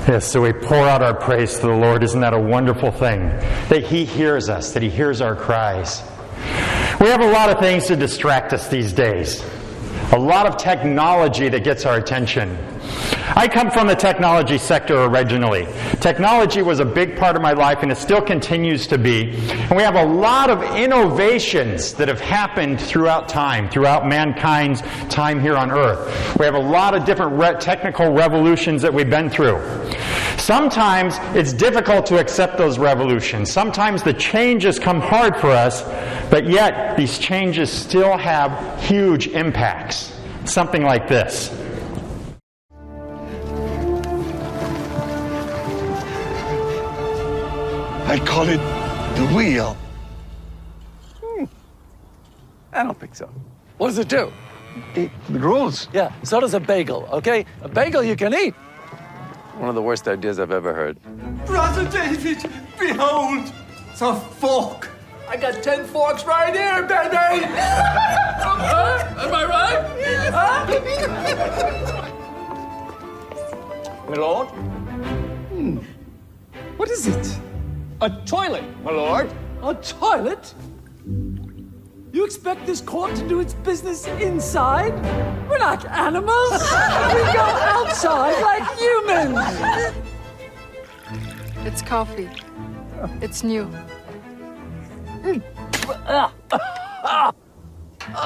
Yes, so we pour out our praise to the Lord. Isn't that a wonderful thing? That He hears us, that He hears our cries. We have a lot of things to distract us these days. A lot of technology that gets our attention. I come from the technology sector originally. Technology was a big part of my life, and it still continues to be. And we have a lot of innovations that have happened throughout time, throughout mankind's time here on earth. We have a lot of different technical revolutions that we've been through. Sometimes it's difficult to accept those revolutions. Sometimes the changes come hard for us, but yet these changes still have huge impacts. Something like this. I call it the wheel. I don't think so. What does it do? It rolls. Yeah, so does a bagel, okay? A bagel you can eat. One of the worst ideas I've ever heard. Brother David, behold, the fork. I got 10 forks right here, baby. Am I right? My lord? What is it? A toilet, my lord. A toilet? You expect this court to do its business inside? We're not animals. We go outside like humans. It's coffee. It's new. Oh,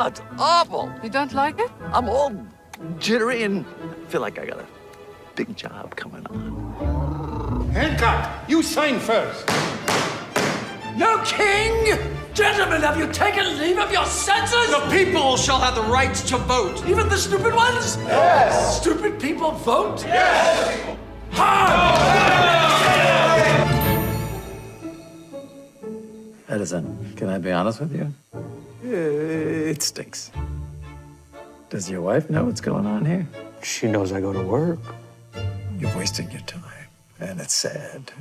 it's awful. You don't like it? I'm all jittery and feel like I got a big job coming on. Hancock, you sign first. No king! Gentlemen, have you taken leave of your senses? The people shall have the right to vote. Even the stupid ones? Yes. Stupid people vote? Yes. Edison, can I be honest with you? It stinks. Does your wife know what's going on here? She knows I go to work. You're wasting your time, and it's sad.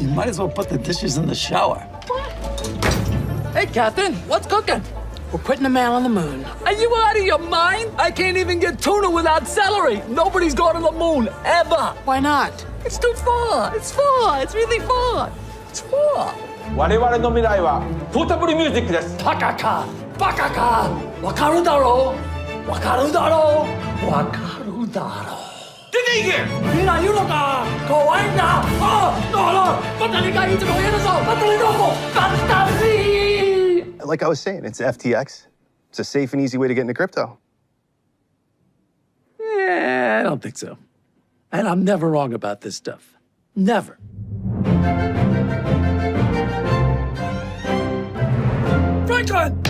You might as well put the dishes in the shower. Hey, Catherine, what's cooking? We're putting a man on the moon. Are you out of your mind? I can't even get tuna without celery. Nobody's going to the moon, ever. Why not? It's too far. It's far. It's really far. It's far. 我々の未来はポータブルミュージックです。バカかバカかわかるだろうわかるだろうわかるだろう出て行け見ないのか怖いんだバッタリがいつも言えるぞバッタリどこバッタリ Like I was saying, it's FTX. It's a safe and easy way to get into crypto. Yeah, I don't think so. And I'm never wrong about this stuff. Never. Franklin!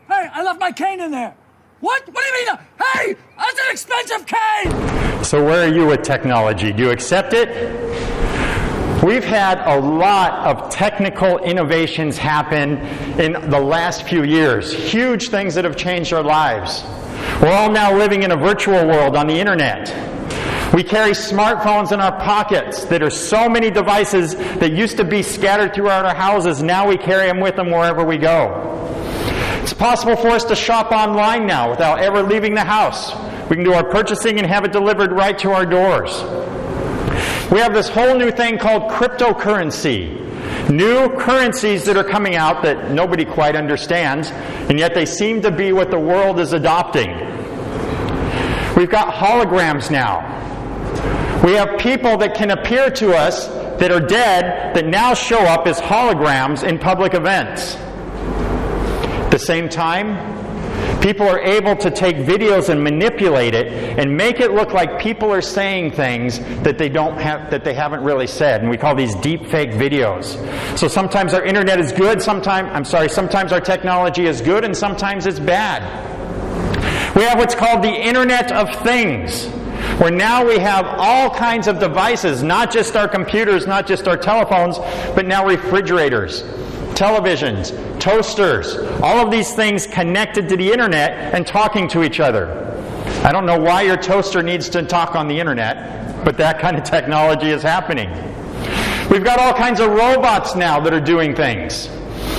Hey, I left my cane in there. What? What do you mean? Hey, that's an expensive cane! So where are you with technology? Do you accept it? We've had a lot of technical innovations happen in the last few years. Huge things that have changed our lives. We're all now living in a virtual world on the internet. We carry smartphones in our pockets that are so many devices that used to be scattered throughout our houses. Now we carry them with them wherever we go. It's possible for us to shop online now without ever leaving the house. We can do our purchasing and have it delivered right to our doors. We have this whole new thing called cryptocurrency. New currencies that are coming out that nobody quite understands, and yet they seem to be what the world is adopting. We've got holograms now. We have people that can appear to us that are dead that now show up as holograms in public events. At the same time, people are able to take videos and manipulate it and make it look like people are saying things that they haven't really said, and we call these deep fake videos. So sometimes our internet is good, sometimes our technology is good, and sometimes it's bad. We have what's called the Internet of Things, where now we have all kinds of devices, not just our computers, not just our telephones, but now refrigerators, televisions, toasters, all of these things connected to the internet and talking to each other. I don't know why your toaster needs to talk on the internet, but that kind of technology is happening. We've got all kinds of robots now that are doing things.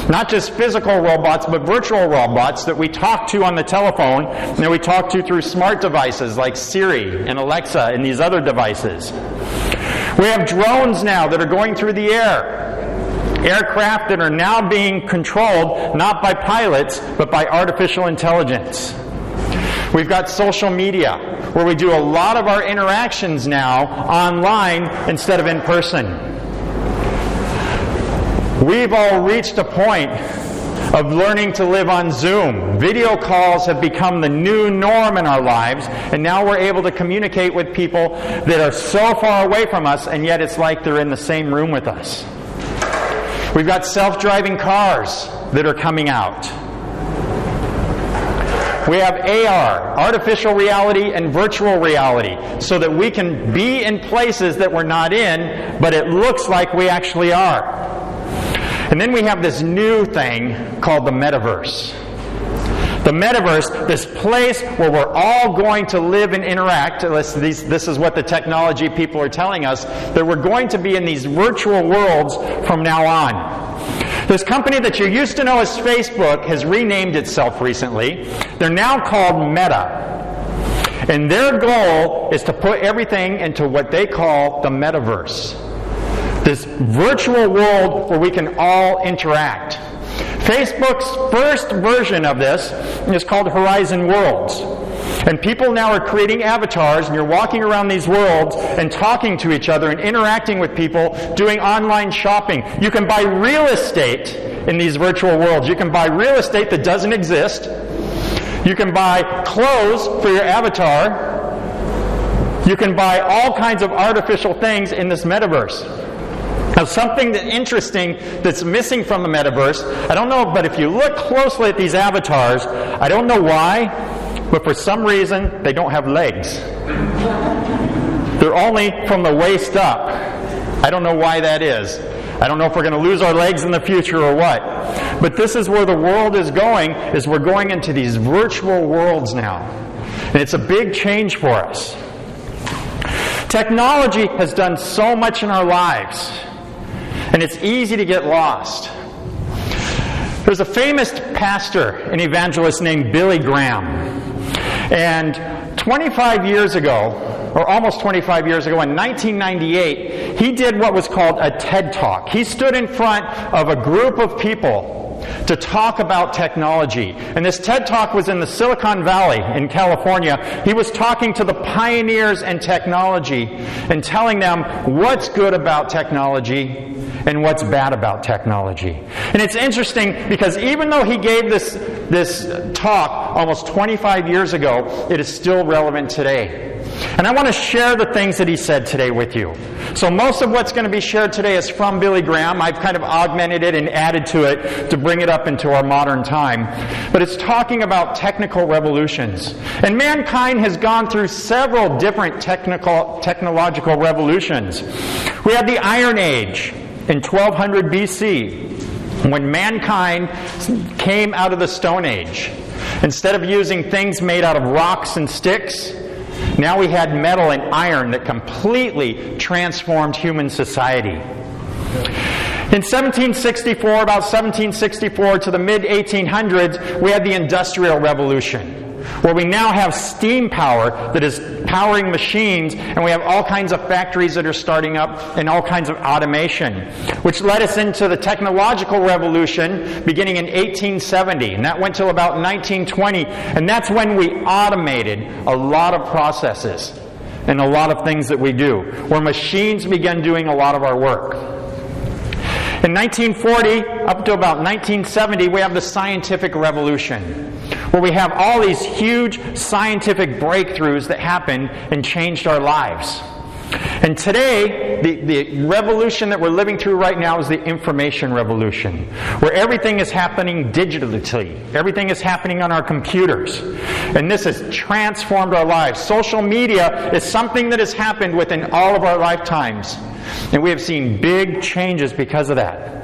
Not just physical robots, but virtual robots that we talk to on the telephone and that we talk to through smart devices like Siri and Alexa and these other devices. We have drones now that are going through the air. Aircraft that are now being controlled not by pilots, but by artificial intelligence. We've got social media, where we do a lot of our interactions now online instead of in person. We've all reached a point of learning to live on Zoom. Video calls have become the new norm in our lives, and now we're able to communicate with people that are so far away from us, and yet it's like they're in the same room with us. We've got self-driving cars that are coming out. We have AR, artificial reality, and virtual reality, so that we can be in places that we're not in, but it looks like we actually are. And then we have this new thing called the metaverse. The metaverse, this place where we're all going to live and interact. This is what the technology people are telling us, that we're going to be in these virtual worlds from now on. This company that you used to know as Facebook has renamed itself recently. They're now called Meta. And their goal is to put everything into what they call the metaverse. This virtual world where we can all interact. Facebook's first version of this is called Horizon Worlds. And people now are creating avatars, and you're walking around these worlds and talking to each other and interacting with people, doing online shopping. You can buy real estate in these virtual worlds. You can buy real estate that doesn't exist. You can buy clothes for your avatar. You can buy all kinds of artificial things in this metaverse. Now, something interesting that's missing from the metaverse, I don't know, but if you look closely at these avatars, I don't know why, but for some reason, they don't have legs. They're only from the waist up. I don't know why that is. I don't know if we're going to lose our legs in the future or what. But this is where the world is going, is we're going into these virtual worlds now. And it's a big change for us. Technology has done so much in our lives. And it's easy to get lost. There's a famous pastor and evangelist named Billy Graham. And 25 years ago, or almost 25 years ago, in 1998, he did what was called a TED Talk. He stood in front of a group of people to talk about technology. And this TED Talk was in the Silicon Valley in California. He was talking to the pioneers in technology and telling them what's good about technology and what's bad about technology. And it's interesting because even though he gave this talk almost 25 years ago, it is still relevant today. And I want to share the things that he said today with you. So most of what's going to be shared today is from Billy Graham. I've kind of augmented it and added to it to bring it up into our modern time. But it's talking about technical revolutions. And mankind has gone through several different technological revolutions. We had the Iron Age in 1200 BC, when mankind came out of the Stone Age. Instead of using things made out of rocks and sticks, now we had metal and iron that completely transformed human society. In 1764, about 1764 to the mid-1800s, we had the Industrial Revolution, where we now have steam power that is powering machines, and we have all kinds of factories that are starting up and all kinds of automation, which led us into the technological revolution beginning in 1870, and that went till about 1920, and that's when we automated a lot of processes and a lot of things that we do, where machines began doing a lot of our work. In 1940, up to about 1970, we have the scientific revolution, where we have all these huge scientific breakthroughs that happened and changed our lives. And today, the revolution that we're living through right now is the information revolution, where everything is happening digitally. Everything is happening on our computers. And this has transformed our lives. Social media is something that has happened within all of our lifetimes. And we have seen big changes because of that.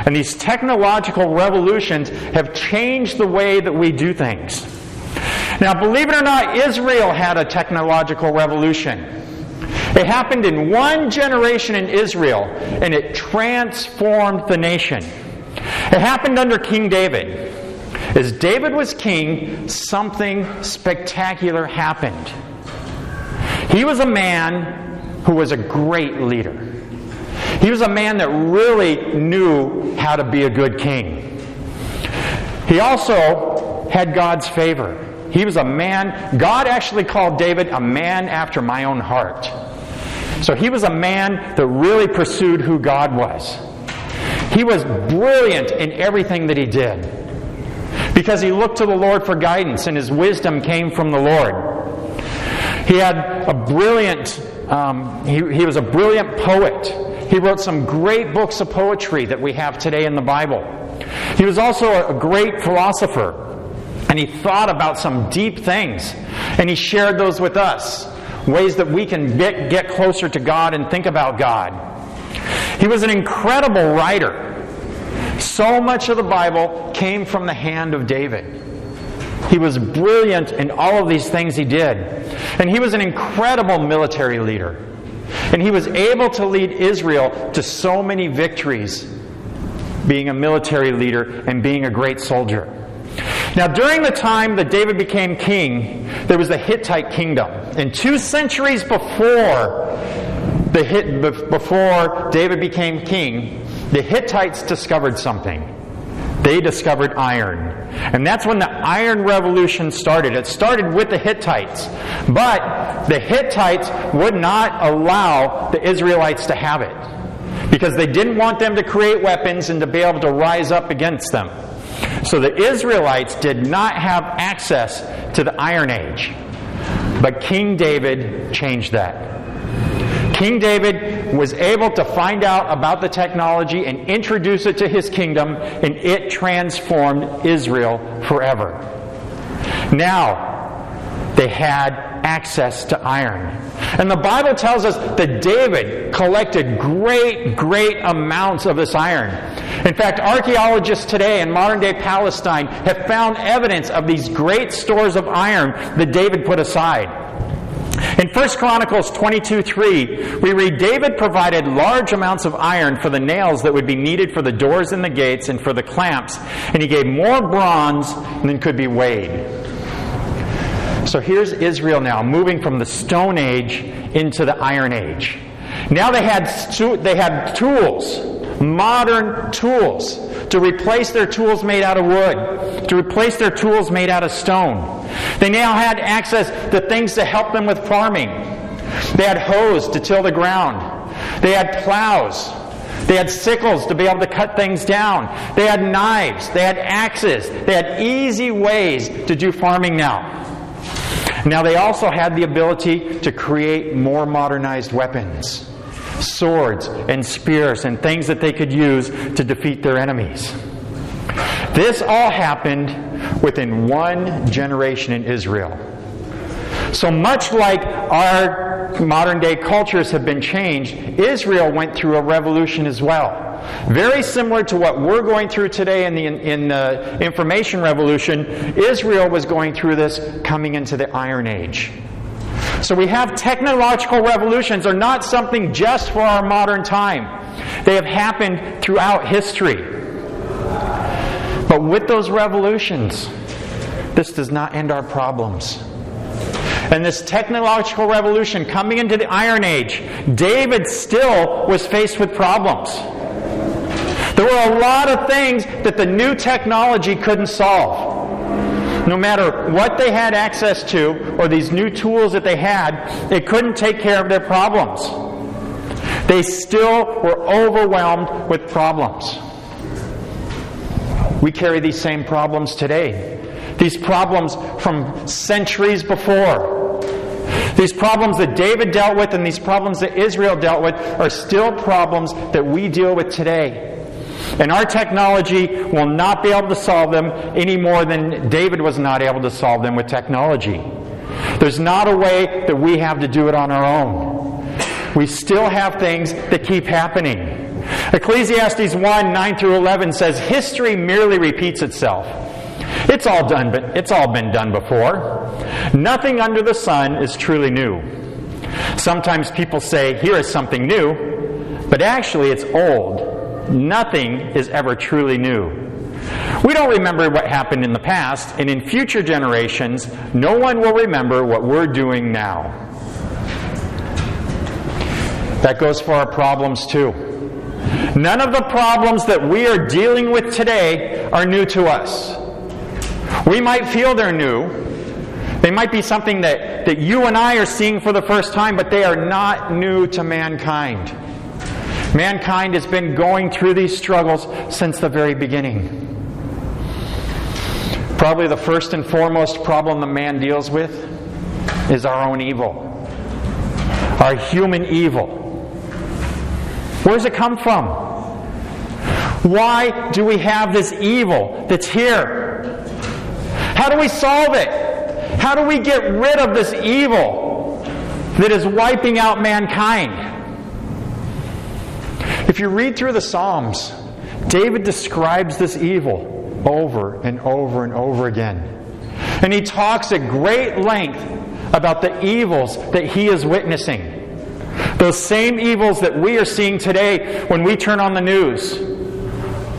And these technological revolutions have changed the way that we do things. Now, believe it or not, Israel had a technological revolution. It happened in one generation in Israel, and it transformed the nation. It happened under King David. As David was king, something spectacular happened. He was a man who was a great leader. He was a man that really knew how to be a good king. He also had God's favor. He was a man, God actually called David a man after my own heart. So he was a man that really pursued who God was. He was brilliant in everything that he did because he looked to the Lord for guidance, and his wisdom came from the Lord. He had a brilliant, he was a brilliant poet. He wrote some great books of poetry that we have today in the Bible. He was also a great philosopher, and he thought about some deep things, and he shared those with us, ways that we can get closer to God and think about God. He was an incredible writer. So much of the Bible came from the hand of David. He was brilliant in all of these things he did. And he was an incredible military leader. And he was able to lead Israel to so many victories, being a military leader and being a great soldier. Now, during the time that David became king, there was the Hittite kingdom. And 2 centuries before David became king, the Hittites discovered something. They discovered iron. And that's when the Iron Revolution started. It started with the Hittites. But the Hittites would not allow the Israelites to have it, because they didn't want them to create weapons and to be able to rise up against them. So the Israelites did not have access to the Iron Age. But King David changed that. King David was able to find out about the technology and introduce it to his kingdom, and it transformed Israel forever. Now, they had access to iron. And the Bible tells us that David collected great amounts of this iron. In fact, archaeologists today in modern-day Palestine have found evidence of these great stores of iron that David put aside. In 1 Chronicles 22:3, we read, David provided large amounts of iron for the nails that would be needed for the doors and the gates and for the clamps, and he gave more bronze than could be weighed. So here's Israel now, moving from the Stone Age into the Iron Age. Now they had tools, modern tools, to replace their tools made out of wood, to replace their tools made out of stone. They now had access to things to help them with farming. They had hoes to till the ground. They had plows. They had sickles to be able to cut things down. They had knives. They had axes. They had easy ways to do farming now. Now they also had the ability to create more modernized weapons, swords and spears and things that they could use to defeat their enemies. This all happened within 1 generation in Israel. So much like our modern day cultures have been changed, Israel went through a revolution as well. Very similar to what we're going through today in the information revolution, Israel was going through this coming into the Iron Age. So we have technological revolutions are not something just for our modern time. They have happened throughout history. But with those revolutions, this does not end our problems. And this technological revolution coming into the Iron Age, David still was faced with problems. There were a lot of things that the new technology couldn't solve. No matter what they had access to or these new tools that they had, it couldn't take care of their problems. They still were overwhelmed with problems. We carry these same problems today. These problems from centuries before. These problems that David dealt with and these problems that Israel dealt with are still problems that we deal with today. And our technology will not be able to solve them any more than David was not able to solve them with technology. There's not a way that we have to do it on our own. We still have things that keep happening. Ecclesiastes 1:9-11 says, history merely repeats itself. It's all been done before. Nothing under the sun is truly new. Sometimes people say, here is something new, but actually it's old nothing is ever truly new. We don't remember what happened in the past, and in future generations, no one will remember what we're doing now. That goes for our problems too. None of the problems that we are dealing with today are new to us. We might feel they're new. They might be something that you and I are seeing for the first time, but they are not new to mankind. Mankind has been going through these struggles since the very beginning. Probably the first and foremost problem that man deals with is our own evil. Our human evil. Where does it come from? Why do we have this evil that's here? How do we solve it? How do we get rid of this evil that is wiping out mankind? If you read through the Psalms, David describes this evil over and over and over again. And he talks at great length about the evils that he is witnessing. Those same evils that we are seeing today when we turn on the news,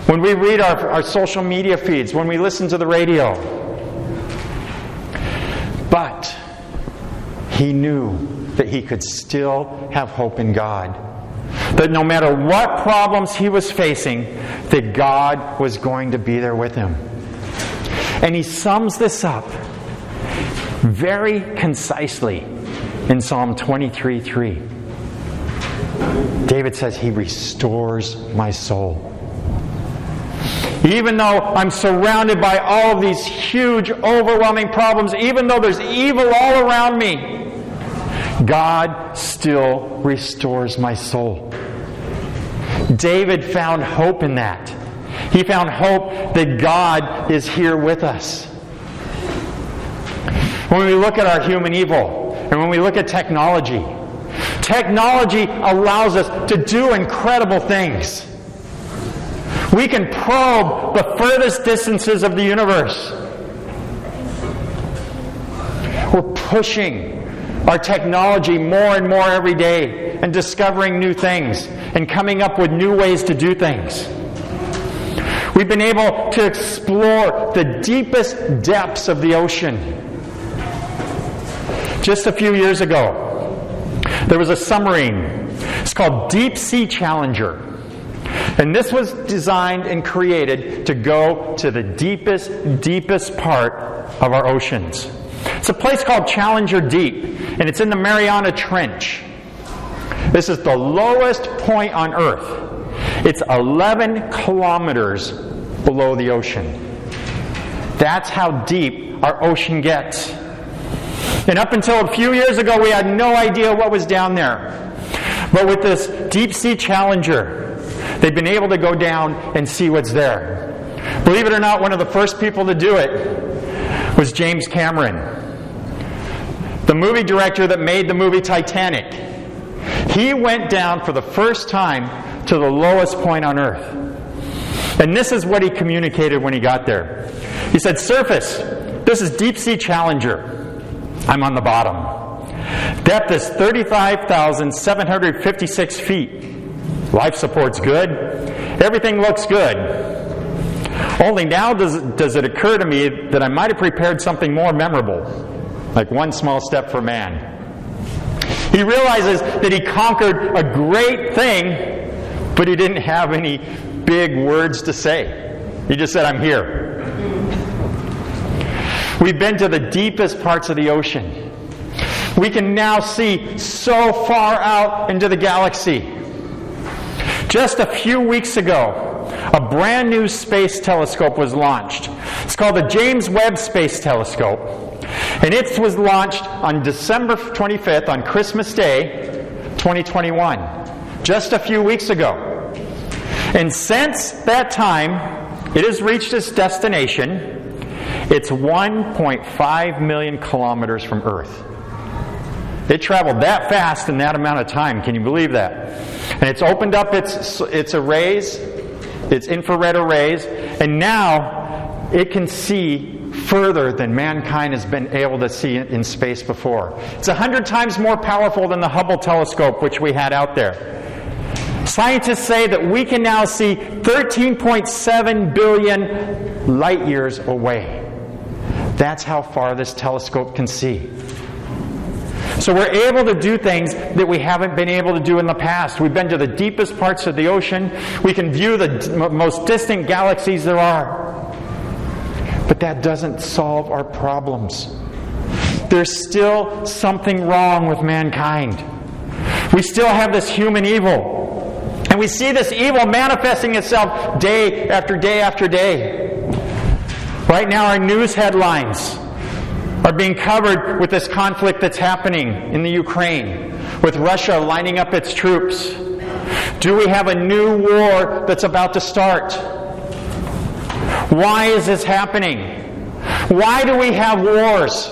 when we read our social media feeds, when we listen to the radio. But he knew that he could still have hope in God. That no matter what problems he was facing, that God was going to be there with him. And he sums this up very concisely in Psalm 23:3. David says, He restores my soul. Even though I'm surrounded by all of these huge, overwhelming problems, even though there's evil all around me, God still restores my soul. David found hope in that. He found hope that God is here with us. When we look at our human evil, and when we look at technology, technology allows us to do incredible things. We can probe the furthest distances of the universe. We're pushing our technology more and more every day and discovering new things and coming up with new ways to do things. We've been able to explore the deepest depths of the ocean. Just a few years ago, there was a submarine. It's called Deep Sea Challenger. And this was designed and created to go to the deepest part of our oceans. It's a place called Challenger Deep, and it's in the Mariana Trench. This is the lowest point on Earth. It's 11 kilometers below the ocean. That's how deep our ocean gets. And up until a few years ago, we had no idea what was down there. But with this Deep Sea Challenger, they've been able to go down and see what's there. Believe it or not, one of the first people to do it was James Cameron, the movie director that made the movie Titanic. He went down for the first time to the lowest point on Earth. And this is what he communicated when he got there. He said, "Surface, this is Deep Sea Challenger. I'm on the bottom. Depth is 35,756 feet. Life support's good. Everything looks good. Only now does it occur to me that I might have prepared something more memorable, like one small step for man." He realizes that he conquered a great thing, but he didn't have any big words to say. He just said, "I'm here." We've been to the deepest parts of the ocean. We can now see so far out into the galaxy. Just a few weeks ago, a brand new space telescope was launched. It's called the James Webb Space Telescope. And it was launched on December 25th, on Christmas Day, 2021. Just a few weeks ago. And since that time, it has reached its destination. It's 1.5 million kilometers from Earth. It traveled that fast in that amount of time. Can you believe that? And it's opened up its arrays, its infrared arrays, and now it can see further than mankind has been able to see in space before. It's 100 times more powerful than the Hubble telescope, which we had out there. Scientists say that we can now see 13.7 billion light years away. That's how far this telescope can see. So we're able to do things that we haven't been able to do in the past. We've been to the deepest parts of the ocean. We can view the most distant galaxies there are. But that doesn't solve our problems. There's still something wrong with mankind. We still have this human evil. And we see this evil manifesting itself day after day after day. Right now, our news headlines are being covered with this conflict that's happening in the Ukraine, with Russia lining up its troops. Do we have a new war that's about to start? Why is this happening? Why do we have wars?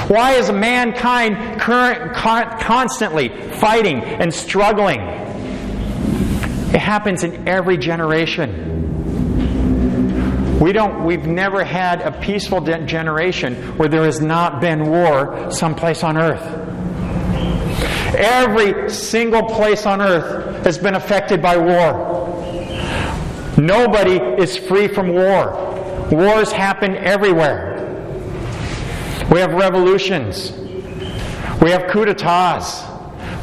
Why is mankind constantly fighting and struggling? It happens in every generation. We've never had a peaceful generation where there has not been war someplace on earth. Every single place on earth has been affected by war. Nobody is free from war. Wars happen everywhere. We have revolutions. We have coups d'etats.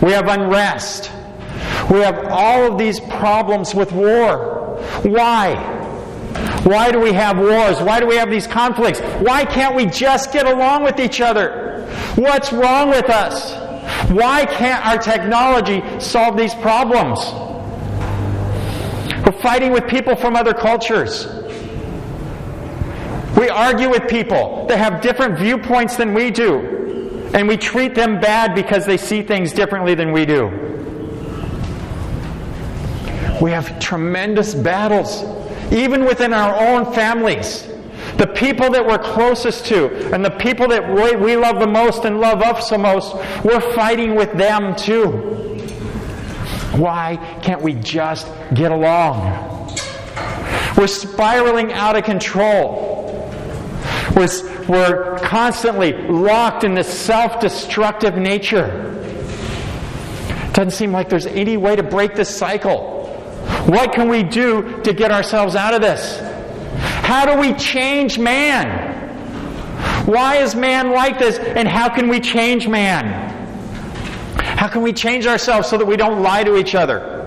We have unrest. We have all of these problems with war. Why? Why do we have wars? Why do we have these conflicts? Why can't we just get along with each other? What's wrong with us? Why can't our technology solve these problems? We're fighting with people from other cultures. We argue with people that have different viewpoints than we do. And we treat them bad because they see things differently than we do. We have tremendous battles, even within our own families. The people that we're closest to, and the people that we love the most and love us the most, we're fighting with them too. Why can't we just get along? We're spiraling out of control. We're constantly locked in this self-destructive nature. It doesn't seem like there's any way to break this cycle. What can we do to get ourselves out of this? How do we change man? Why is man like this, and how can we change man? How can we change ourselves so that we don't lie to each other?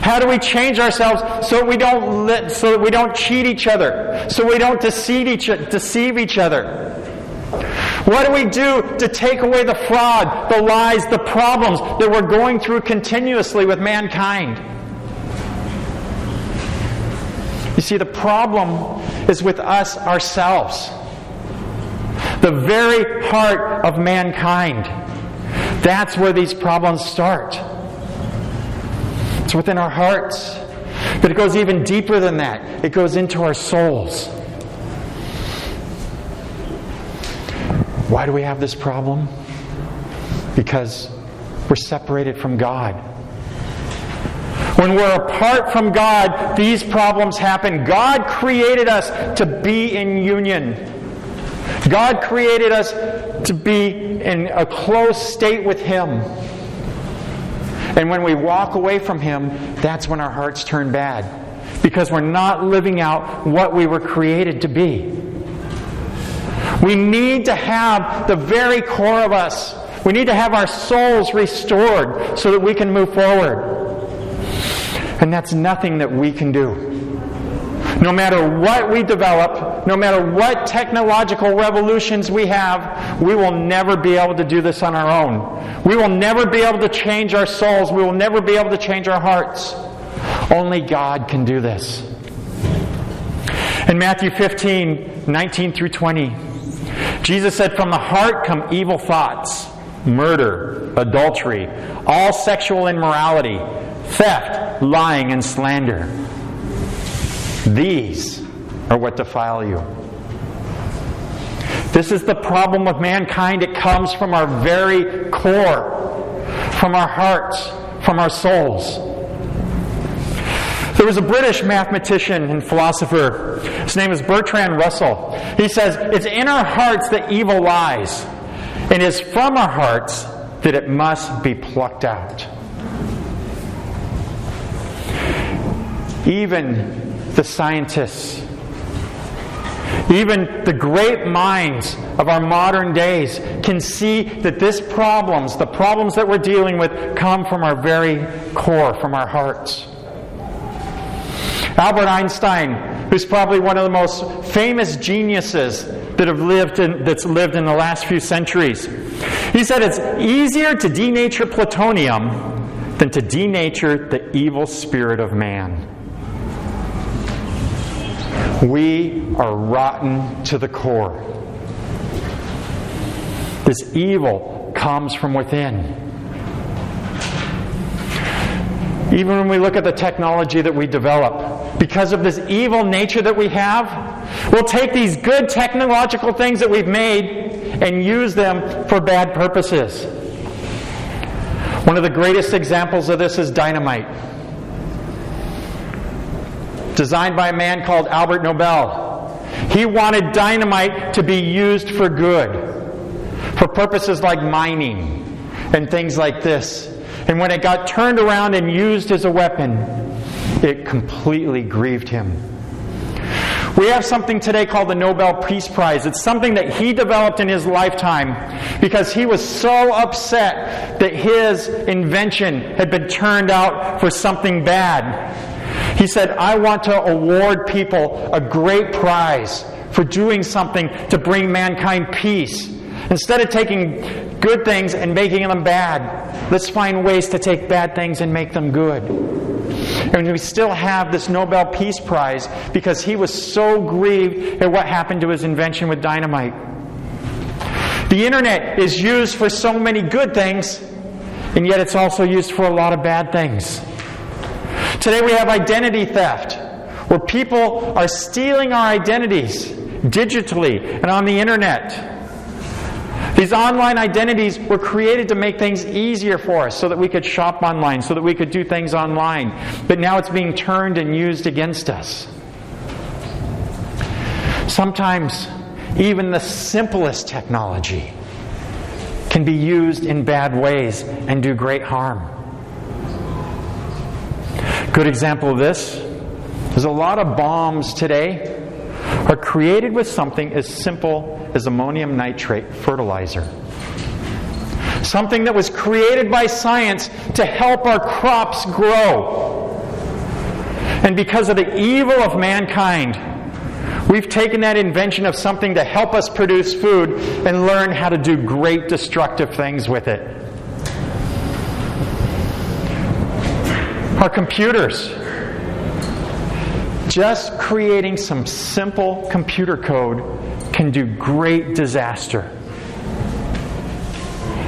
How do we change ourselves so that we don't cheat each other, so we don't deceive each other? What do we do to take away the fraud, the lies, the problems that we're going through continuously with mankind? You see, the problem is with us ourselves. The very heart of mankind. That's where these problems start. It's within our hearts. But it goes even deeper than that. It goes into our souls. Why do we have this problem? Because we're separated from God. When we're apart from God, these problems happen. God created us to be in union. God created us to be in a close state with Him. And when we walk away from Him, that's when our hearts turn bad. Because we're not living out what we were created to be. We need to have the very core of us. We need to have our souls restored so that we can move forward. And that's nothing that we can do. No matter what we develop, no matter what technological revolutions we have, we will never be able to do this on our own. We will never be able to change our souls. We will never be able to change our hearts. Only God can do this. In Matthew 15, 19 through 20, Jesus said, "From the heart come evil thoughts, murder, adultery, all sexual immorality, theft, lying, and slander. These are what defile you." This is the problem with mankind. It comes from our very core, from our hearts, from our souls. There was a British mathematician and philosopher. His name is Bertrand Russell. He says, "It's in our hearts that evil lies, and it is from our hearts that it must be plucked out." even the scientists, even the great minds of our modern days can see that the problems that we're dealing with, come from our very core, from our hearts. Albert Einstein, who's probably one of the most famous geniuses that's lived in the last few centuries, he said it's easier to denature plutonium than to denature the evil spirit of man. We are rotten to the core. This evil comes from within. Even when we look at the technology that we develop, because of this evil nature that we have, we'll take these good technological things that we've made and use them for bad purposes. One of the greatest examples of this is dynamite. Designed by a man called Albert Nobel. He wanted dynamite to be used for good, for purposes like mining and things like this. And when it got turned around and used as a weapon, it completely grieved him. We have something today called the Nobel Peace Prize. It's something that he developed in his lifetime because he was so upset that his invention had been turned out for something bad. He said, I want to award people a great prize for doing something to bring mankind peace. Instead of taking good things and making them bad, let's find ways to take bad things and make them good. And we still have this Nobel Peace Prize because he was so grieved at what happened to his invention with dynamite. The internet is used for so many good things, and yet it's also used for a lot of bad things. Today we have identity theft, where people are stealing our identities digitally and on the internet. These online identities were created to make things easier for us so that we could shop online, so that we could do things online. But now it's being turned and used against us. Sometimes even the simplest technology can be used in bad ways and do great harm. Good example of this is a lot of bombs today are created with something as simple as ammonium nitrate fertilizer. Something that was created by science to help our crops grow. And because of the evil of mankind, we've taken that invention of something to help us produce food and learn how to do great destructive things with it. Our computers. Just creating some simple computer code can do great disaster.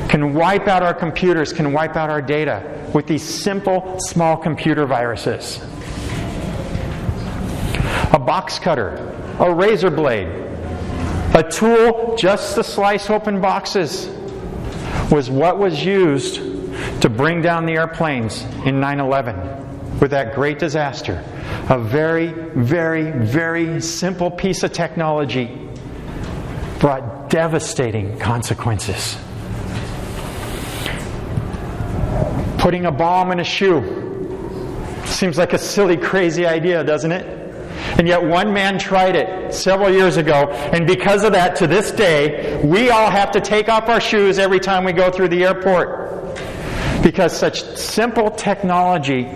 Can wipe out our computers, can wipe out our data with these simple, small computer viruses. A box cutter, a razor blade, a tool just to slice open boxes was what was used to bring down the airplanes in 9/11 with that great disaster. A very, very, very simple piece of technology brought devastating consequences. Putting a bomb in a shoe seems like a silly, crazy idea, doesn't it? And yet one man tried it several years ago, and because of that, to this day, we all have to take off our shoes every time we go through the airport. Because such simple technology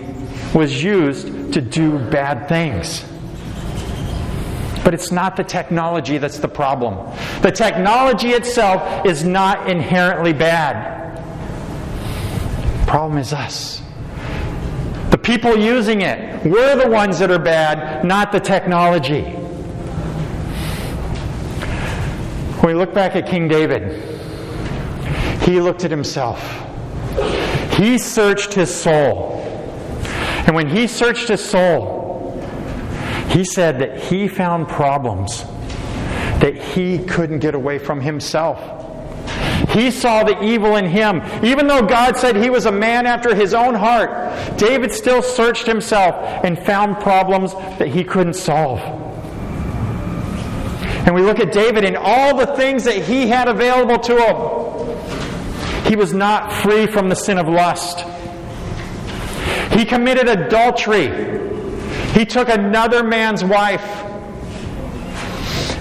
was used to do bad things. But it's not the technology that's the problem. The technology itself is not inherently bad. The problem is us. The people using it. We're the ones that are bad, not the technology. When we look back at King David, he looked at himself. He searched his soul. And when he searched his soul, he said that he found problems that he couldn't get away from himself. He saw the evil in him. Even though God said he was a man after his own heart, David still searched himself and found problems that he couldn't solve. And we look at David and all the things that he had available to him. He was not free from the sin of lust. He committed adultery. He took another man's wife.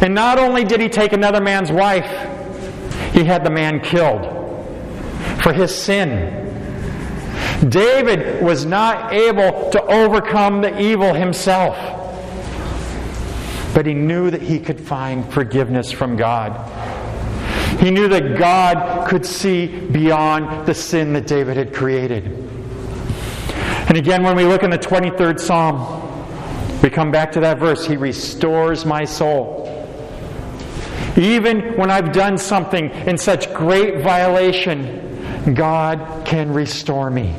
And not only did he take another man's wife, he had the man killed for his sin. David was not able to overcome the evil himself. But he knew that he could find forgiveness from God. He knew that God could see beyond the sin that David had created. And again, when we look in the 23rd Psalm, we come back to that verse, He restores my soul. Even when I've done something in such great violation, God can restore me.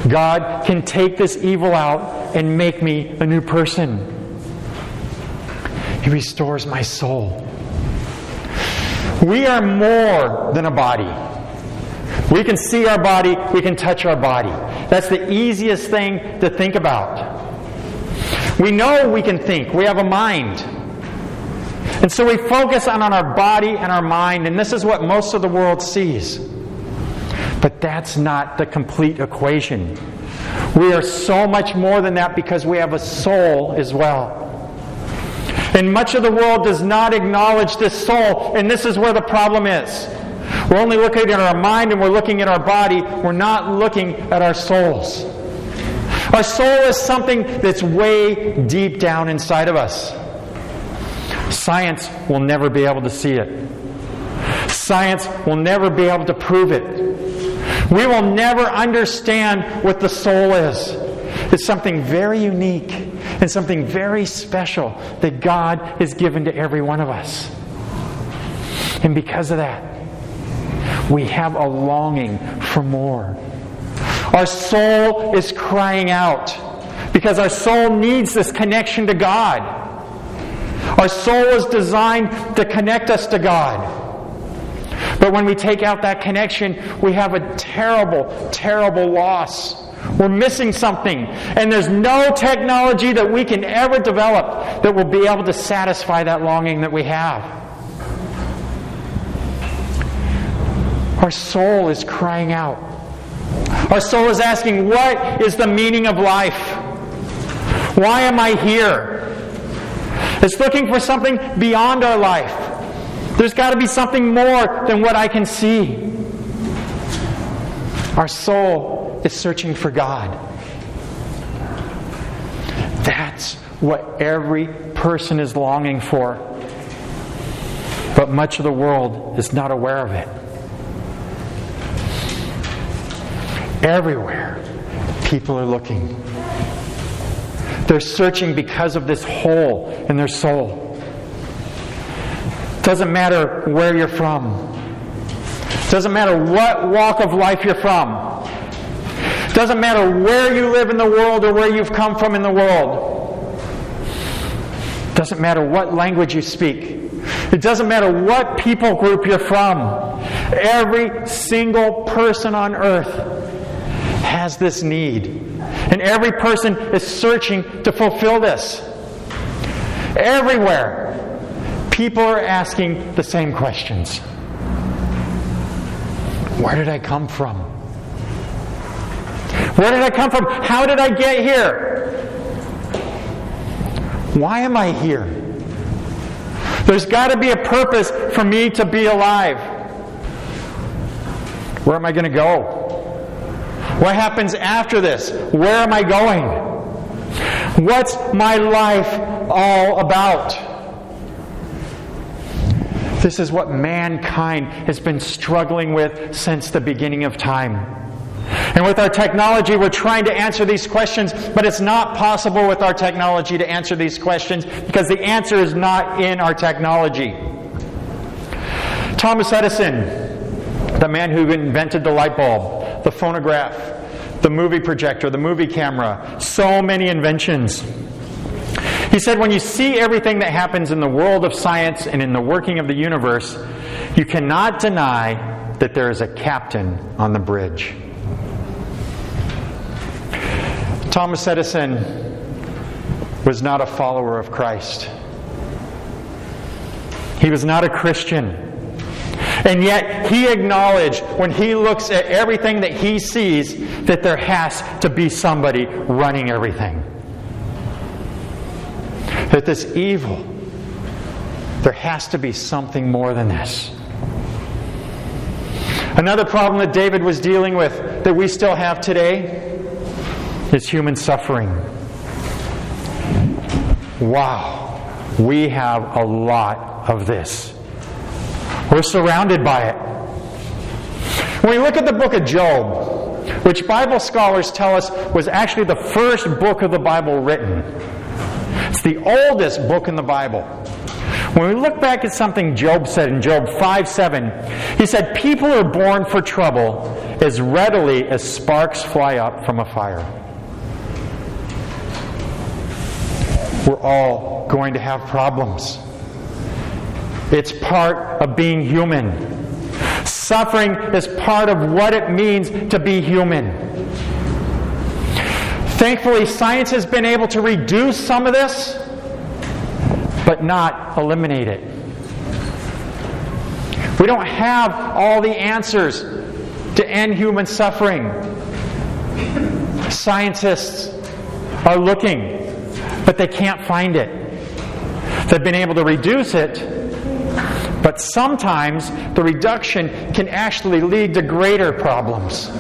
God can take this evil out and make me a new person. He restores my soul. We are more than a body. We can see our body, we can touch our body. That's the easiest thing to think about. We know we can think. We have a mind. And so we focus on our body and our mind, and this is what most of the world sees. But that's not the complete equation. We are so much more than that because we have a soul as well. And much of the world does not acknowledge this soul, and this is where the problem is. We're only looking at our mind and we're looking at our body. We're not looking at our souls. Our soul is something that's way deep down inside of us. Science will never be able to see it. Science will never be able to prove it. We will never understand what the soul is. It's something very unique and something very special that God has given to every one of us. And because of that, we have a longing for more. Our soul is crying out because our soul needs this connection to God. Our soul is designed to connect us to God. But when we take out that connection, we have a terrible, terrible loss. We're missing something. And there's no technology that we can ever develop that will be able to satisfy that longing that we have. Our soul is crying out. Our soul is asking, what is the meaning of life? Why am I here? It's looking for something beyond our life. There's got to be something more than what I can see. Our soul is searching for God. That's what every person is longing for. But much of the world is not aware of it. Everywhere, people are looking. They're searching because of this hole in their soul. Doesn't matter where you're from. Doesn't matter what walk of life you're from. Doesn't matter where you live in the world or where you've come from in the world. Doesn't matter what language you speak. It doesn't matter what people group you're from. Every single person on earth has this need. And every person is searching to fulfill this. Everywhere, people are asking the same questions. Where did I come from? Where did I come from? How did I get here? Why am I here? There's got to be a purpose for me to be alive. Where am I going to go? What happens after this? Where am I going? What's my life all about? This is what mankind has been struggling with since the beginning of time. And with our technology, we're trying to answer these questions, but it's not possible with our technology to answer these questions because the answer is not in our technology. Thomas Edison, the man who invented the light bulb, the phonograph, the movie projector, the movie camera, so many inventions. He said, when you see everything that happens in the world of science and in the working of the universe, you cannot deny that there is a captain on the bridge. Thomas Edison was not a follower of Christ. He was not a Christian. And yet, he acknowledged when he looks at everything that he sees that there has to be somebody running everything. that this evil, there has to be something more than this. Another problem that David was dealing with that we still have today is human suffering. Wow, we have a lot of this. We're surrounded by it. When we look at the book of Job, which Bible scholars tell us was actually the first book of the Bible written. It's the oldest book in the Bible. When we look back at something Job said in Job 5:7, he said, "People are born for trouble as readily as sparks fly up from a fire." We're all going to have problems. It's part of being human. Suffering is part of what it means to be human. Thankfully, science has been able to reduce some of this, but not eliminate it. We don't have all the answers to end human suffering. Scientists are looking, but they can't find it. They've been able to reduce it, but sometimes the reduction can actually lead to greater problems.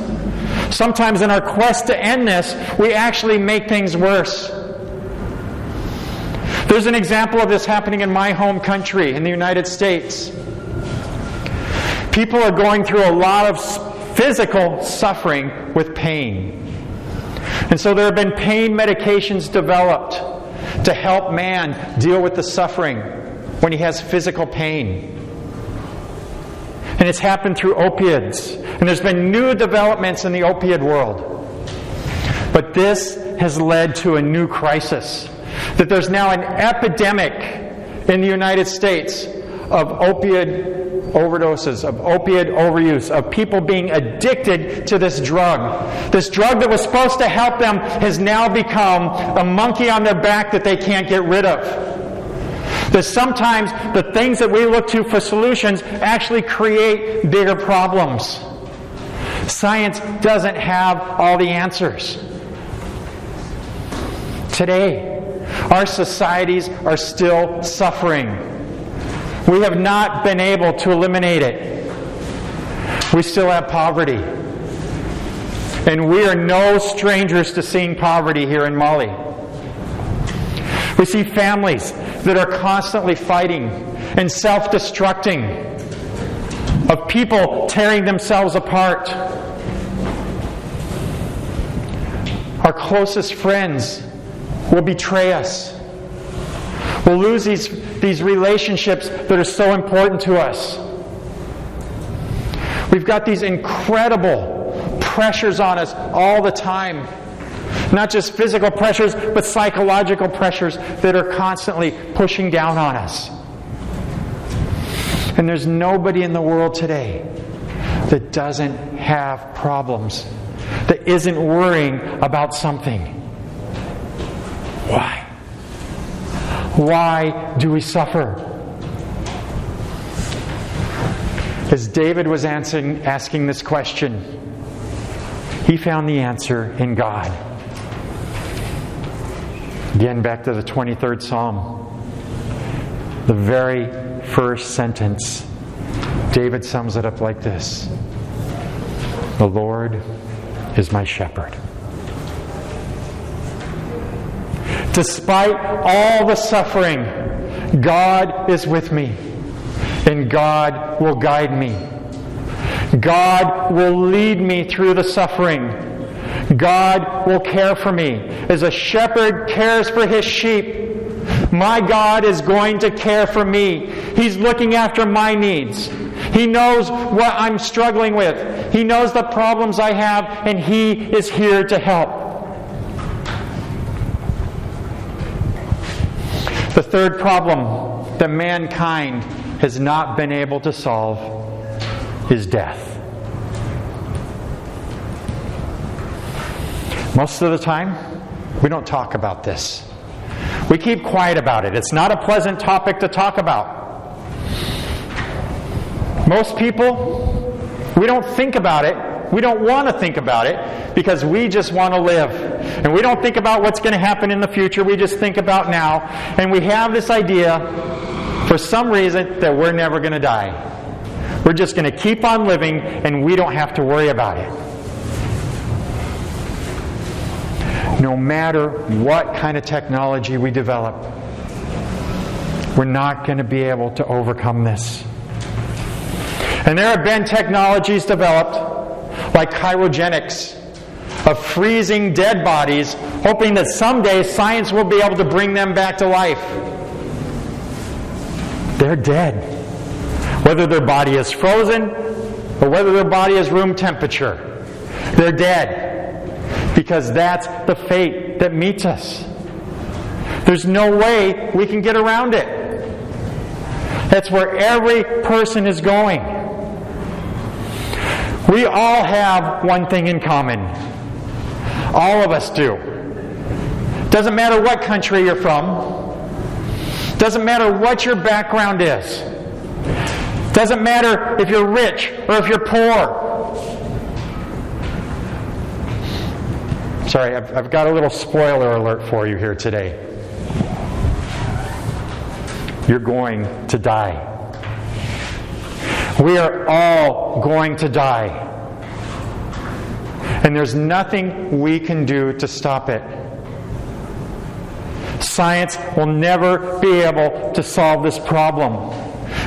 Sometimes in our quest to end this, we actually make things worse. There's an example of this happening in my home country, in the United States. People are going through a lot of physical suffering with pain. And so there have been pain medications developed to help man deal with the suffering when he has physical pain. And it's happened through opiates. And there's been new developments in the opiate world. But this has led to a new crisis. That there's now an epidemic in the United States of opioid overdoses, of opioid overuse, of people being addicted to this drug. This drug that was supposed to help them has now become a monkey on their back that they can't get rid of. That sometimes the things that we look to for solutions actually create bigger problems. Science doesn't have all the answers. Today, our societies are still suffering. We have not been able to eliminate it. We still have poverty. And we are no strangers to seeing poverty here in Mali. We see families that are constantly fighting and self-destructing, of people tearing themselves apart. Our closest friends will betray us. We'll lose these relationships that are so important to us. We've got these incredible pressures on us all the time. Not just physical pressures, but psychological pressures that are constantly pushing down on us. And there's nobody in the world today that doesn't have problems, that isn't worrying about something. Why? Why do we suffer? As David was asking this question, he found the answer in God. Again, back to the 23rd Psalm. The very first sentence, David sums it up like this: "The Lord is my shepherd." Despite all the suffering, God is with me, and God will guide me. God will lead me through the suffering. God will care for me. As a shepherd cares for his sheep, my God is going to care for me. He's looking after my needs. He knows what I'm struggling with. He knows the problems I have, and He is here to help. The third problem that mankind has not been able to solve is death. Most of the time, we don't talk about this. We keep quiet about it. It's not a pleasant topic to talk about. Most people, we don't think about it We don't want to think about it because we just want to live. And we don't think about what's going to happen in the future. We just think about now. And we have this idea, for some reason, that we're never going to die. We're just going to keep on living and we don't have to worry about it. No matter what kind of technology we develop, we're not going to be able to overcome this. And there have been technologies developed, like cryogenics, of freezing dead bodies, hoping that someday science will be able to bring them back to life. They're dead. Whether their body is frozen or whether their body is room temperature, they're dead. Because that's the fate that meets us. There's no way we can get around it. That's where every person is going. We all have one thing in common. All of us do. Doesn't matter what country you're from. Doesn't matter what your background is. Doesn't matter if you're rich or if you're poor. Sorry, I've got a little spoiler alert for you here today. You're going to die. We are all going to die. And there's nothing we can do to stop it. Science will never be able to solve this problem.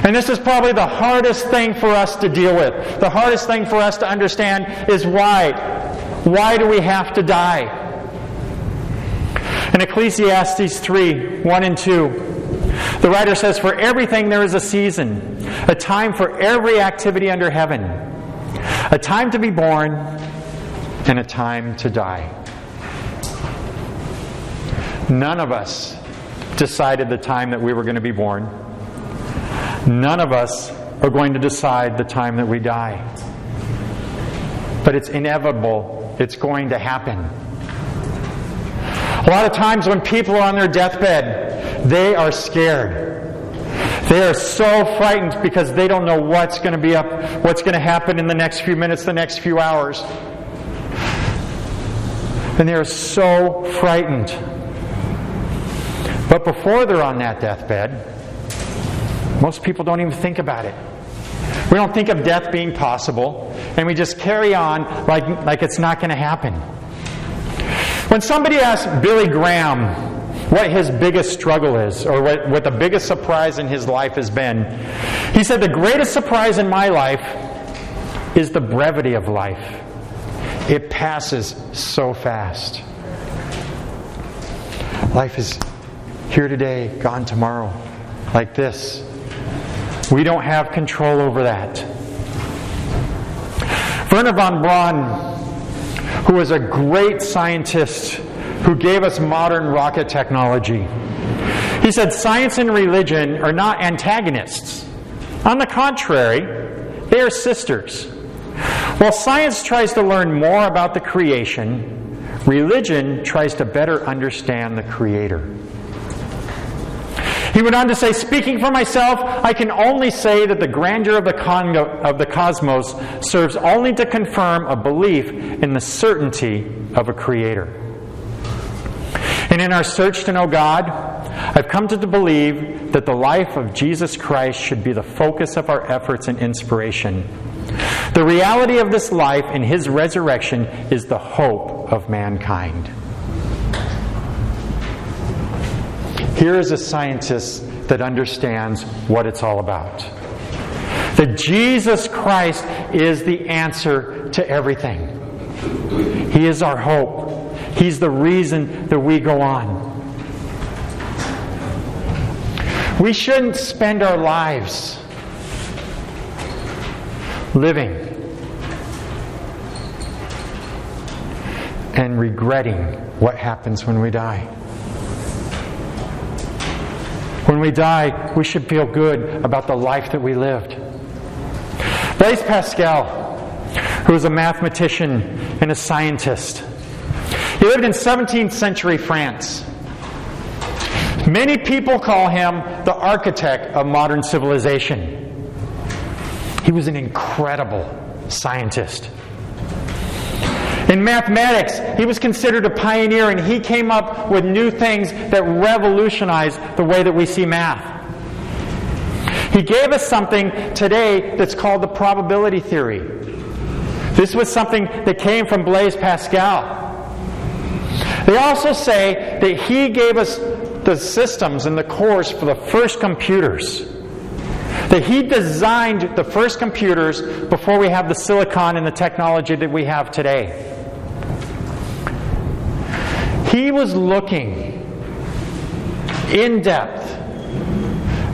And this is probably the hardest thing for us to deal with. The hardest thing for us to understand is why. Why do we have to die? In Ecclesiastes 3, 1 and 2, the writer says, "For everything there is a season, a time for every activity under heaven, a time to be born and a time to die." None of us decided the time that we were going to be born. None of us are going to decide the time that we die. But it's inevitable. It's going to happen. A lot of times when people are on their deathbed, they are scared. They are so frightened because they don't know what's going to happen in the next few minutes, the next few hours. And they are so frightened. But before they're on that deathbed, most people don't even think about it. We don't think of death being possible, and we just carry on like it's not going to happen. When somebody asks Billy Graham what his biggest struggle is, or what the biggest surprise in his life has been, he said, "The greatest surprise in my life is the brevity of life. It passes so fast. Life is here today, gone tomorrow, like this. We don't have control over that." Wernher von Braun, who was a great scientist who gave us modern rocket technology, he said, "Science and religion are not antagonists. On the contrary, they are sisters. While science tries to learn more about the creation, religion tries to better understand the Creator." He went on to say, "Speaking for myself, I can only say that the grandeur of the cosmos serves only to confirm a belief in the certainty of a Creator. And in our search to know God, I've come to believe that the life of Jesus Christ should be the focus of our efforts and inspiration. The reality of this life and His resurrection is the hope of mankind." Here is a scientist that understands what it's all about. That Jesus Christ is the answer to everything. He is our hope. He's the reason that we go on. We shouldn't spend our lives living and regretting what happens when we die. When we die, we should feel good about the life that we lived. Blaise Pascal, who was a mathematician and a scientist, he lived in 17th century France. Many people call him the architect of modern civilization. He was an incredible scientist. In mathematics, he was considered a pioneer, and he came up with new things that revolutionized the way that we see math. He gave us something today that's called the probability theory. This was something that came from Blaise Pascal. They also say that he gave us the systems and the cores for the first computers. That he designed the first computers before we have the silicon and the technology that we have today. He was looking in depth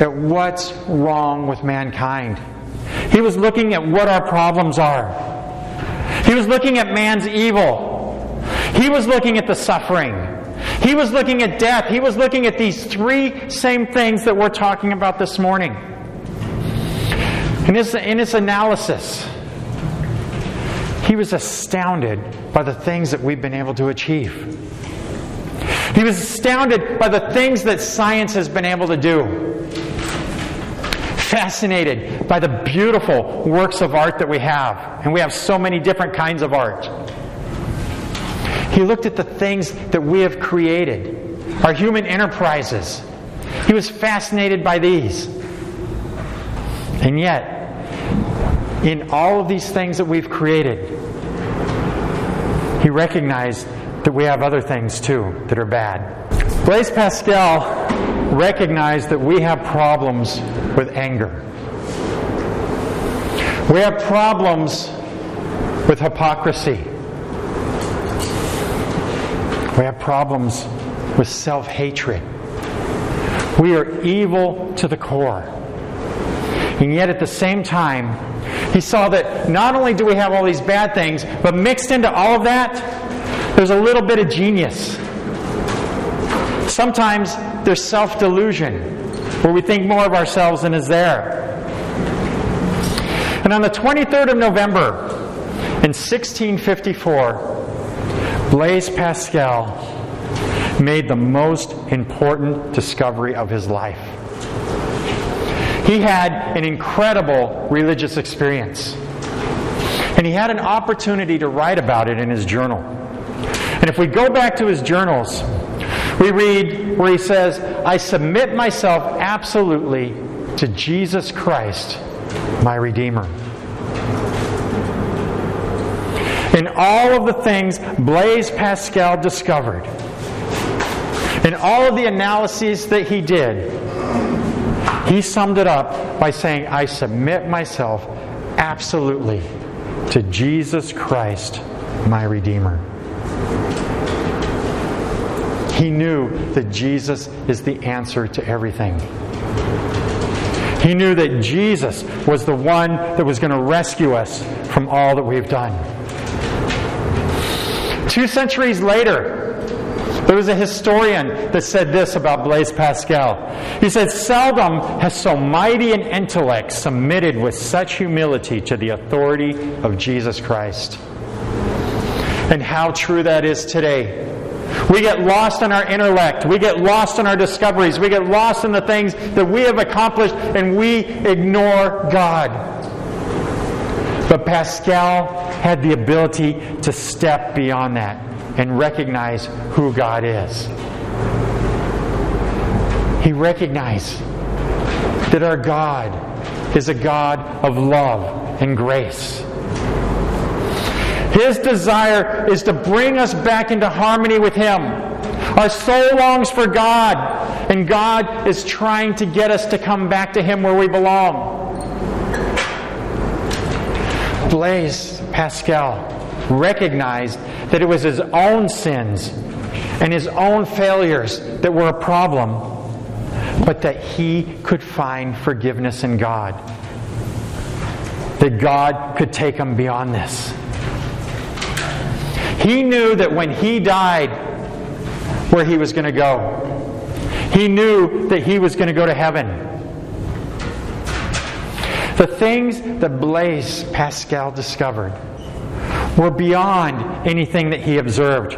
at what's wrong with mankind. He was looking at what our problems are. He was looking at man's evil. He was looking at the suffering. He was looking at death. He was looking at these three same things that we're talking about this morning. In his analysis, he was astounded by the things that we've been able to achieve. He was astounded by the things that science has been able to do. Fascinated by the beautiful works of art that we have. And we have so many different kinds of art. He looked at the things that we have created, our human enterprises. He was fascinated by these. And yet, in all of these things that we've created, he recognized that we have other things too that are bad. Blaise Pascal recognized that we have problems with anger. We have problems with hypocrisy. We have problems with self-hatred. We are evil to the core. And yet at the same time, he saw that not only do we have all these bad things, but mixed into all of that, there's a little bit of genius. Sometimes there's self-delusion, where we think more of ourselves than is there. And on the 23rd of November, in 1654, Blaise Pascal made the most important discovery of his life. He had an incredible religious experience. And he had an opportunity to write about it in his journal. And if we go back to his journals, we read where he says, "I submit myself absolutely to Jesus Christ, my Redeemer." In all of the things Blaise Pascal discovered, in all of the analyses that he did, he summed it up by saying, "I submit myself absolutely to Jesus Christ, my Redeemer." He knew that Jesus is the answer to everything. He knew that Jesus was the one that was going to rescue us from all that we've done. 2 centuries later, there was a historian that said this about Blaise Pascal. He said, "Seldom has so mighty an intellect submitted with such humility to the authority of Jesus Christ." And how true that is today. We get lost in our intellect. We get lost in our discoveries. We get lost in the things that we have accomplished, and we ignore God. But Pascal had the ability to step beyond that and recognize who God is. He recognized that our God is a God of love and grace. His desire is to bring us back into harmony with Him. Our soul longs for God, and God is trying to get us to come back to Him where we belong. Blaise Pascal recognized that it was his own sins and his own failures that were a problem, but that he could find forgiveness in God. That God could take him beyond this. He knew that when he died, where he was going to go. He knew that he was going to go to heaven. The things that Blaise Pascal discovered were beyond anything that he observed,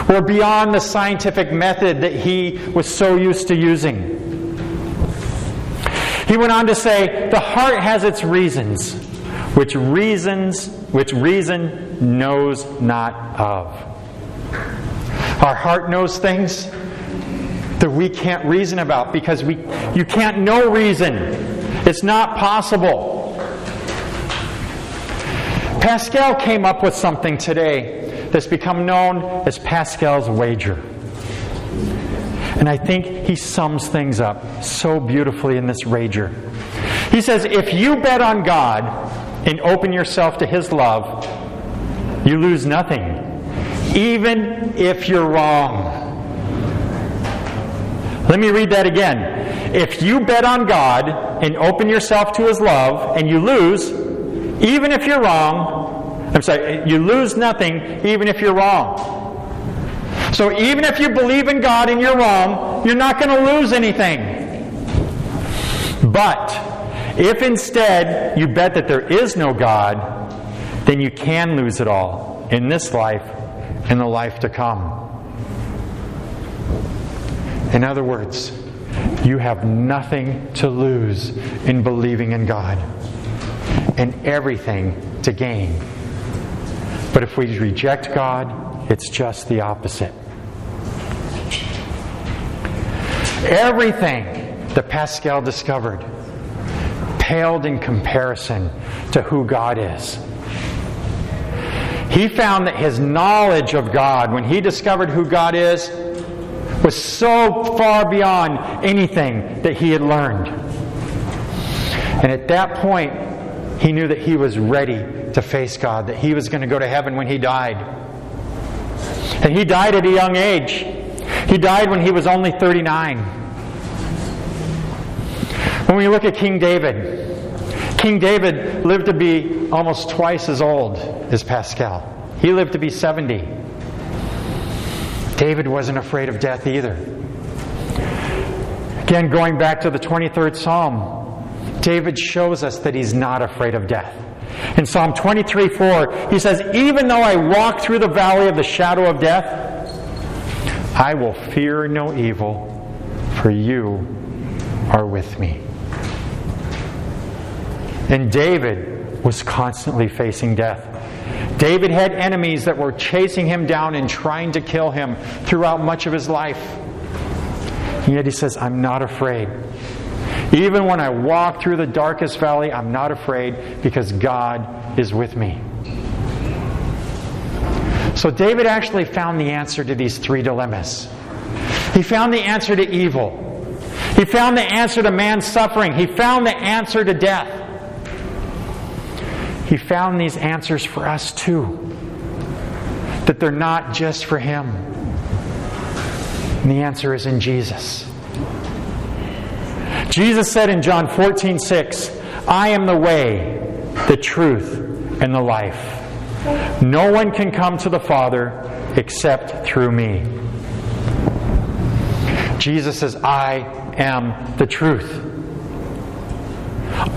were beyond the scientific method that he was so used to using. He went on to say, "The heart has its reasons, which reason knows not of. Our heart knows things that we can't reason about because you can't know reason. It's not possible. Pascal came up with something today that's become known as Pascal's wager. And I think he sums things up so beautifully in this wager. He says, if you bet on God and open yourself to His love, you lose nothing, even if you're wrong. Let me read that again. If you bet on God and open yourself to His love and you lose, even if you're wrong, you lose nothing even if you're wrong. So even if you believe in God and you're wrong, you're not going to lose anything. But if instead you bet that there is no God, then you can lose it all in this life and the life to come. In other words, you have nothing to lose in believing in God and everything to gain. But if we reject God, it's just the opposite. Everything that Pascal discovered paled in comparison to who God is. He found that his knowledge of God, when he discovered who God is, was so far beyond anything that he had learned. And at that point, he knew that he was ready to face God, that he was going to go to heaven when he died. And he died at a young age. He died when he was only 39. When we look at King David lived to be almost twice as old as Pascal. He lived to be 70. David wasn't afraid of death either. Again, going back to the 23rd Psalm, David shows us that he's not afraid of death. In Psalm 23:4, he says, even though I walk through the valley of the shadow of death, I will fear no evil, for you are with me. And David was constantly facing death. David had enemies that were chasing him down and trying to kill him throughout much of his life. And yet he says, I'm not afraid. Even when I walk through the darkest valley, I'm not afraid because God is with me. So David actually found the answer to these three dilemmas. He found the answer to evil. He found the answer to man's suffering. He found the answer to death. He found these answers for us too. That they're not just for him. And the answer is in Jesus. Jesus said in John 14:6, I am the way, the truth, and the life. No one can come to the Father except through me. Jesus says, I am the truth.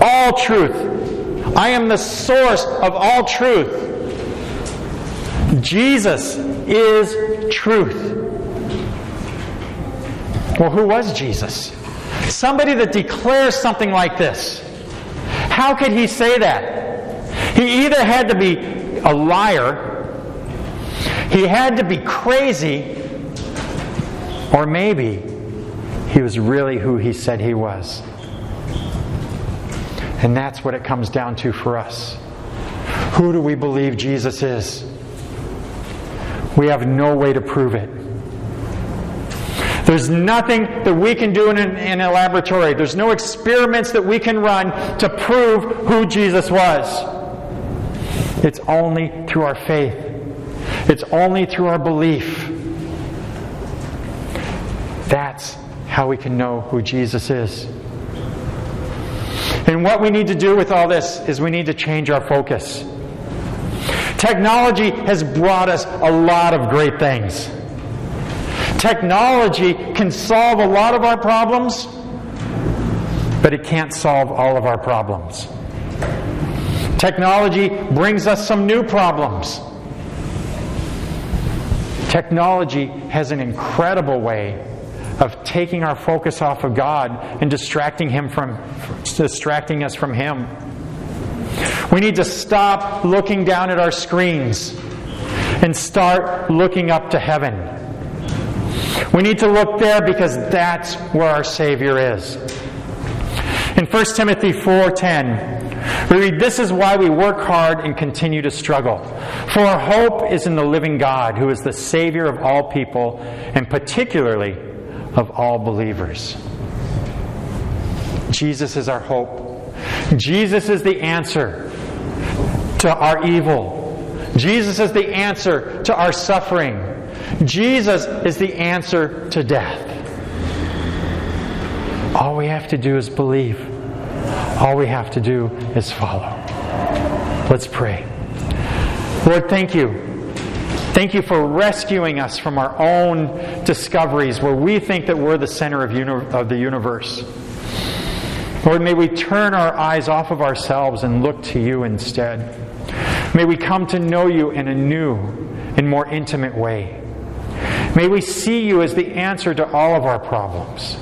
All truth. I am the source of all truth. Jesus is truth. Well, who was Jesus? Somebody that declares something like this. How could he say that? He either had to be a liar, he had to be crazy, or maybe he was really who he said he was. And that's what it comes down to for us. Who do we believe Jesus is? We have no way to prove it. There's nothing that we can do in a laboratory. There's no experiments that we can run to prove who Jesus was. It's only through our faith. It's only through our belief. That's how we can know who Jesus is. And what we need to do with all this is we need to change our focus. Technology has brought us a lot of great things. Technology can solve a lot of our problems, but it can't solve all of our problems. Technology brings us some new problems. Technology has an incredible way of taking our focus off of God and distracting us from Him. We need to stop looking down at our screens and start looking up to heaven. We need to look there because that's where our Savior is. In 1 Timothy 4:10, we read, "This is why we work hard and continue to struggle. For our hope is in the living God, who is the Savior of all people, and particularly of all believers." Jesus is our hope. Jesus is the answer to our evil. Jesus is the answer to our suffering. Jesus is the answer to death. All we have to do is believe. All we have to do is follow. Let's pray. Lord, thank you. Thank you for rescuing us from our own discoveries where we think that we're the center of the universe. Lord, may we turn our eyes off of ourselves and look to you instead. May we come to know you in a new and more intimate way. May we see you as the answer to all of our problems.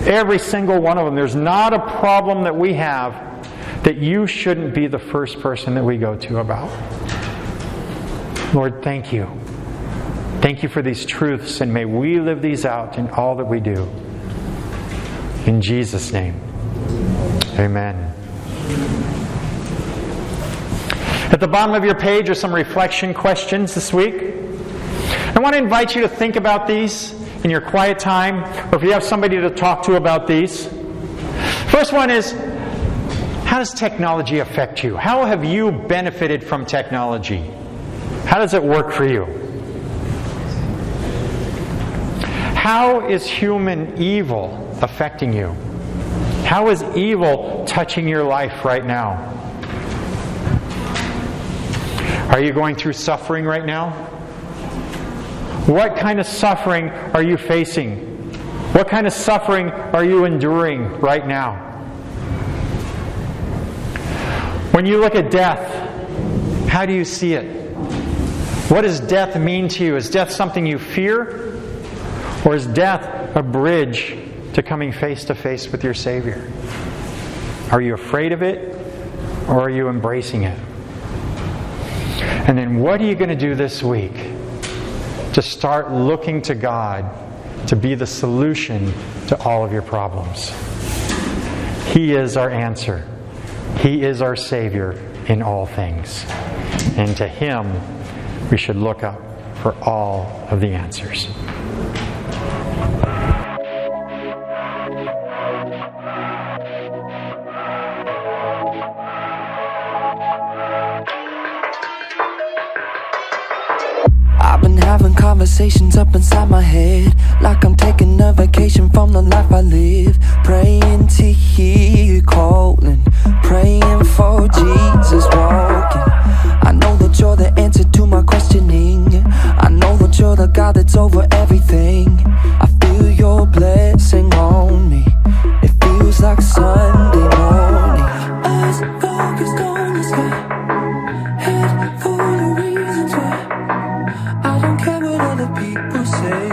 Every single one of them. There's not a problem that we have that you shouldn't be the first person that we go to about. Lord, thank you. Thank you for these truths, and may we live these out in all that we do. In Jesus' name, amen. At the bottom of your page are some reflection questions this week. I want to invite you to think about these in your quiet time, or if you have somebody to talk to about these. First one is, how does technology affect you? How have you benefited from technology? How does it work for you? How is human evil affecting you? How is evil touching your life right now? Are you going through suffering right now? What kind of suffering are you facing? What kind of suffering are you enduring right now? When you look at death, how do you see it? What does death mean to you? Is death something you fear? Or is death a bridge to coming face to face with your Savior? Are you afraid of it? Or are you embracing it? And then what are you going to do this week to start looking to God to be the solution to all of your problems? He is our answer. He is our Savior in all things. And to Him we should look up for all of the answers. I've been having conversations up inside my head, like I'm taking a vacation from the life I live. Praying to hear you calling, praying for Jesus walking. I know that you're the answer to my questioning. I know that you're the God that's over everything. I feel your blessing on me. It feels like Sunday morning. Eyes focused on the sky, head full of reasons why. I don't care what other people say.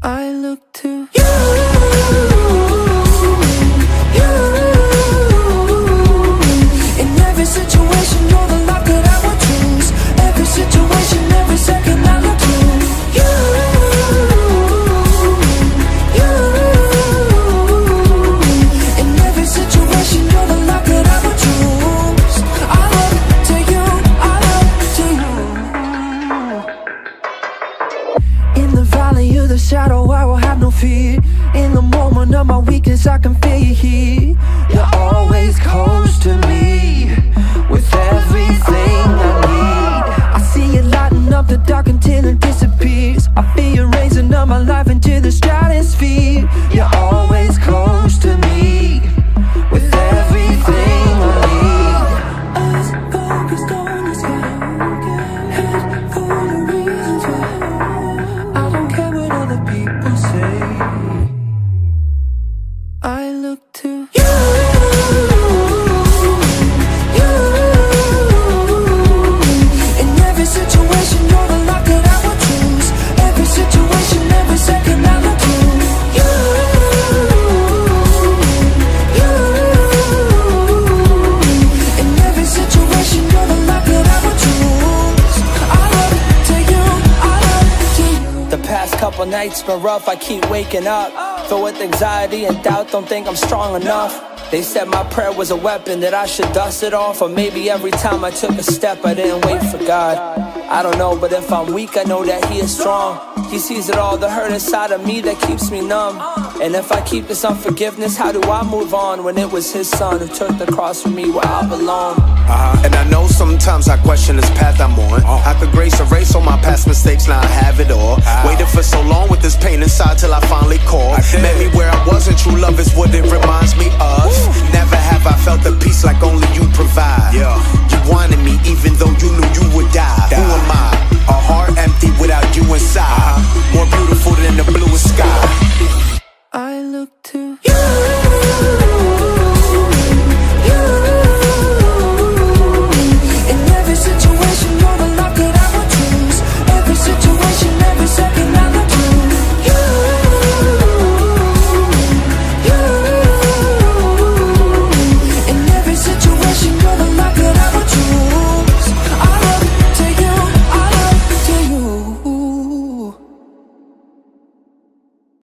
I look to you. In every situation, you're the lock that I would choose. Every situation, every second I look to you. In every situation, you're the lock that I would choose. I look to you. I look to you. In the valley of the shadow, I will have no fear. In the moment of my weakness, I can feel you here. You're always close to me, with everything I need. I see it lighting up the dark until it disappears. I feel you raising up my life into the stratosphere. You're always close to me, with everything I need. Eyes focused on the sky, head full of reasons why. I don't care what other people say. I look to you. In every situation, you're the lock that I would choose. Every situation, every second I look to you. couple nights been rough, I keep waking up filled with anxiety and doubt, don't think I'm strong enough. They said my prayer was a weapon, that I should dust it off. Or maybe every time I took a step I didn't wait for God. I don't know, but if I'm weak I know that He is strong. He sees it all, the hurt inside of me that keeps me numb. And if I keep this unforgiveness, how do I move on when it was His Son who took the cross for me where I belong? And I know sometimes I question this path I'm on. I could grace erase all my past mistakes, now I have it all. Waited for so long with this pain inside till I finally called. Met me where I wasn't, true love is what it reminds me of. Never have I felt the peace like only You provide. You wanted me even though You